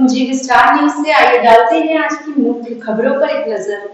जी star news से आइए डालते हैं आज की मुख्य खबरों पर एक नजर।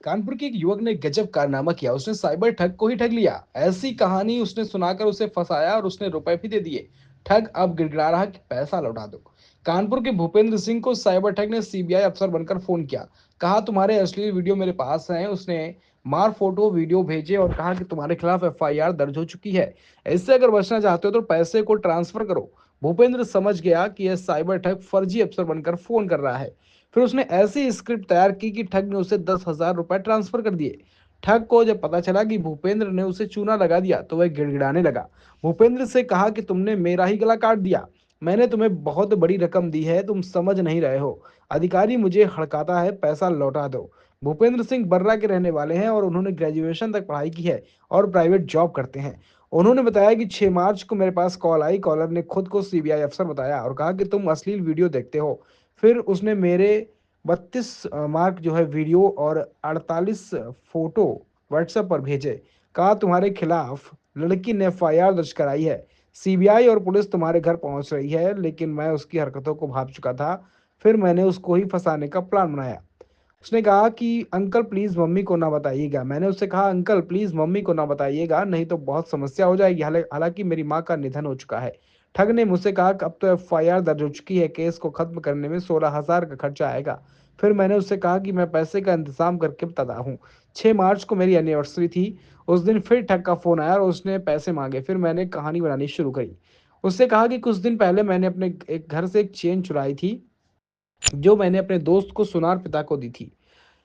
कानपुर के एक युवक ने गजब कारनामा किया। उसने साइबर ठग को ही ठग लिया। ऐसी कहानी उसने सुनाकर उसे फंसाया और उसने रुपए भी दे दिए। ठग अब गिड़गिड़ा रहा कि पैसा लौटा दो। कानपुर के भूपेंद्र सिंह को साइबर ठग ने सीबीआई अफसर बनकर फोन किया। कहा तुम्हारे अश्लील वीडियो मेरे पास हैं। उसने मार फोटो वीडियो भेजे और कहा कि तुम्हारे खिलाफ एफआईआर दर्ज हो चुकी है। इससे अगर बचना चाहते हो तो पैसे को ट्रांसफर करो। भूपेंद्र समझ गया कि यह साइबर ठग फर्जी अफसर बनकर फोन कर रहा है। फिर उसने ऐसी स्क्रिप्ट तैयार की कि ठग ने उसे 10,000 रुपए ट्रांसफर कर दिए। ठग को जब पता चला कि भूपेंद्र ने उसे चूना लगा दिया तो वह गिड़गिड़ाने लगा। भूपेंद्र से कहा कि तुमने मेरा ही गला काट दिया। मैंने तुम्हें बहुत बड़ी रकम दी है, तुम समझ नहीं रहे हो। अधिकारी मुझे हड़काता है, पैसा लौटा दो। भूपेंद्र सिंह बर्रा के रहने वाले हैं और उन्होंने ग्रेजुएशन तक पढ़ाई की है और प्राइवेट जॉब करते हैं। उन्होंने बताया कि 6 मार्च को मेरे पास कॉल आई। कॉलर ने खुद को सीबीआई अफसर बताया और कहा कि तुम अश्लील वीडियो देखते हो। फिर उसने मेरे 32 मार्क जो है वीडियो और 48 फोटो व्हाट्सएप पर भेजे। कहा तुम्हारे खिलाफ लड़की ने एफआईआर दर्ज कराई है। सीबीआई और पुलिस तुम्हारे घर पहुंच रही है, लेकिन मैं उसकी हरकतों को भाप चुका था। फिर मैंने उसको ही फंसाने का प्लान बनाया। उसने कहा कि अंकल प्लीज मम्मी को ना बताइएगा। मैंने उससे कहा अंकल प्लीज मम्मी को ना बताइएगा, नहीं तो बहुत समस्या हो जाएगी। हालांकि मेरी माँ का निधन हो चुका है। ठग ने मुझसे कहा कि अब तो एफआईआर दर्ज हो चुकी है, केस को खत्म करने में 16,000 का खर्चा आएगा। फिर मैंने उससे कहा कि मैं पैसे का इंतजाम करके बताता हूँ। 6 मार्च को मेरी एनिवर्सरी थी। उस दिन फिर ठग का फोन आया और उसने पैसे मांगे। फिर मैंने कहानी बनानी शुरू करी। उससे कहा कि कुछ दिन पहले मैंने अपने एक घर से एक चेन चुराई थी, जो मैंने अपने दोस्त को सुनार पिता को दी थी।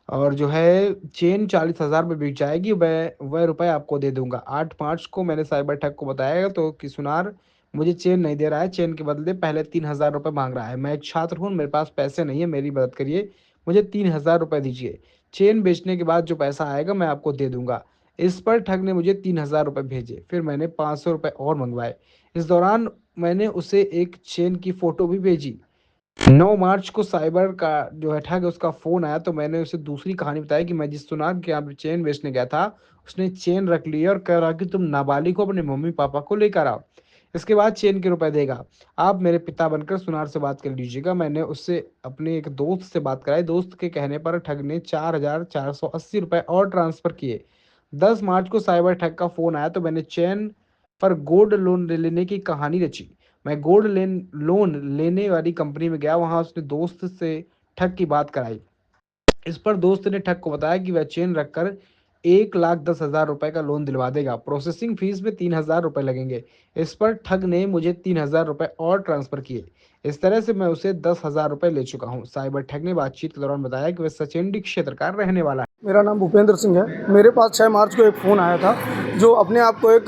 और जो है चेन 40,000 में बिक जाएगी। वह रुपए आपको दे दूंगा। 8 मार्च को मैंने साइबर ठग को बताया तो कि सुनार मुझे चेन नहीं दे रहा है, चेन के बदले पहले 3,000 रुपये मांग रहा है। मैं एक छात्र हूँ, मेरे पास पैसे नहीं है, मेरी मदद करिए। मुझे 3,000 रुपये दीजिए। चेन बेचने के बाद जो पैसा आएगा मैं आपको दे दूंगा। इस पर ठग ने मुझे 3,000 रुपये भेजे। फिर मैंने 500 रुपये और मंगवाए। इस दौरान मैंने उसे एक चेन की फोटो भी भेजी। 9 मार्च को साइबर का जो है ठग उसका फ़ोन आया तो मैंने उसे दूसरी कहानी बताई कि मैं जिस सुनार के यहाँ पे चेन बेचने गया था, उसने चेन रख ली है और कह रहा कि तुम नाबालिग हो, अपने मम्मी-पापा को लेकर आओ। इसके बाद चेन के रुपए देगा। आप मेरे पिता बनकर सुनार से बात कर लीजिएगा। मैंने उससे अपने एक दोस्त से बात कराई। दोस्त के कहने पर ठग ने 4,480 रुपए और ट्रांसफ़र किए। 10 मार्च को साइबर ठग का फ़ोन आया तो मैंने चेन पर गोल्ड लोन ले लेने की कहानी रची। मैं लोन लेने वाली कंपनी में गया। वहां उसने दोस्त से ठग की बात कराई। इस पर दोस्त ने ठग को बताया कि वह चेन रखकर 1,10,000 रुपए का लोन दिलवा देगा। प्रोसेसिंग फीस में 3,000 रुपए लगेंगे। इस पर ठग ने मुझे 3,000 रुपए और ट्रांसफर किए। इस तरह से मैं उसे 10,000 रुपए ले चुका हूँ। साइबर ठग ने बातचीत के दौरान बताया कि वह सचेंडी क्षेत्र का रहने वाला है। मेरा नाम भूपेंद्र सिंह है। मेरे पास 6 मार्च को एक फ़ोन आया था, जो अपने आप को एक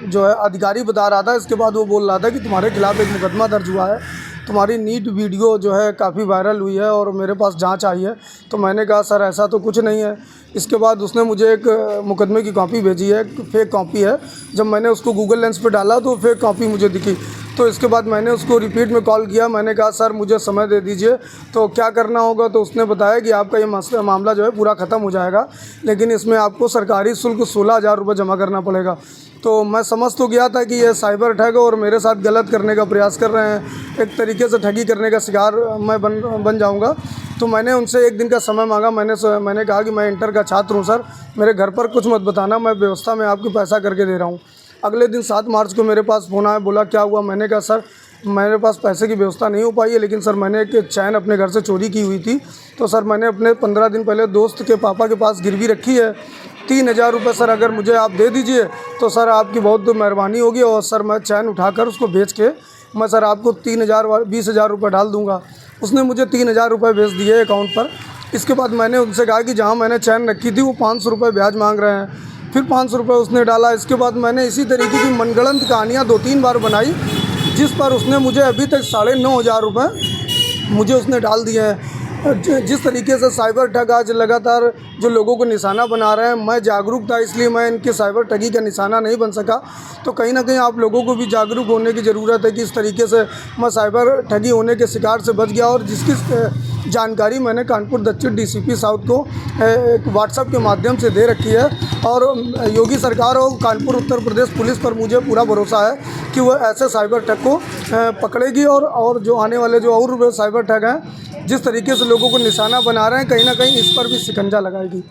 जो है अधिकारी बता रहा था। इसके बाद वो बोल रहा था कि तुम्हारे खिलाफ़ एक मुकदमा दर्ज हुआ है, तुम्हारी नीट वीडियो जो है काफ़ी वायरल हुई है और मेरे पास जांच आई है। तो मैंने कहा सर ऐसा तो कुछ नहीं है। इसके बाद उसने मुझे एक मुकदमे की कॉपी भेजी है, फेक कॉपी है। जब मैंने उसको गूगल लेंस पे डाला तो फेक कॉपी मुझे दिखी। तो इसके बाद मैंने उसको रिपीट में कॉल किया। मैंने कहा सर मुझे समय दे दीजिए, तो क्या करना होगा। तो उसने बताया कि आपका ये मामला जो है पूरा ख़त्म हो जाएगा, लेकिन इसमें आपको सरकारी शुल्क 16,000 रुपये जमा करना पड़ेगा। तो मैं समझ तो गया था कि ये साइबर ठग और मेरे साथ गलत करने का प्रयास कर रहे हैं, एक तरीके से ठगी करने का शिकार मैं बन जाऊँगा। तो मैंने उनसे एक दिन का समय मांगा। मैंने कहा कि मैं इंटर का छात्र हूँ सर, मेरे घर पर कुछ मत बताना, मैं व्यवस्था में आपको पैसा करके दे रहा हूँ। अगले दिन 7 मार्च को मेरे पास फ़ोन आया, बोला क्या हुआ। मैंने कहा सर मेरे पास पैसे की व्यवस्था नहीं हो पाई है, लेकिन सर मैंने एक चैन अपने घर से चोरी की हुई थी। तो सर मैंने अपने 15 दिन पहले दोस्त के पापा के पास गिरवी रखी है, 3,000 रुपये सर अगर मुझे आप दे दीजिए तो सर आपकी बहुत मेहरबानी होगी। और सर मैं चैन उठाकर उसको बेच के मैं सर आपको 20,000 रुपये डाल दूँगा। उसने मुझे 3,000 रुपये भेज दिए अकाउंट पर। इसके बाद मैंने उनसे कहा कि जहाँ मैंने चैन रखी थी वो 500 रुपये ब्याज मांग रहे हैं। फिर 500 रुपये उसने डाला। इसके बाद मैंने इसी तरीके की मनगढ़ंत कहानियाँ 2-3 बार बनाई, जिस पर उसने मुझे अभी तक 9,500 रुपये मुझे उसने डाल दिए हैं। जिस तरीके से साइबर ठग आज लगातार जो लोगों को निशाना बना रहे हैं, मैं जागरूक था इसलिए मैं इनके साइबर ठगी का निशाना नहीं बन सका। तो कहीं ना कहीं आप लोगों को भी जागरूक होने की ज़रूरत है कि इस तरीके से मैं साइबर ठगी होने के शिकार से बच गया। और जानकारी मैंने कानपुर दक्षिण डीसीपी साउथ को एक व्हाट्सएप के माध्यम से दे रखी है और योगी सरकार और कानपुर उत्तर प्रदेश पुलिस पर मुझे पूरा भरोसा है कि वो ऐसे साइबर ठग को पकड़ेगी और जो आने वाले जो और साइबर ठग हैं जिस तरीके से लोगों को निशाना बना रहे हैं कहीं ना कहीं इस पर भी शिकंजा लगाएगी।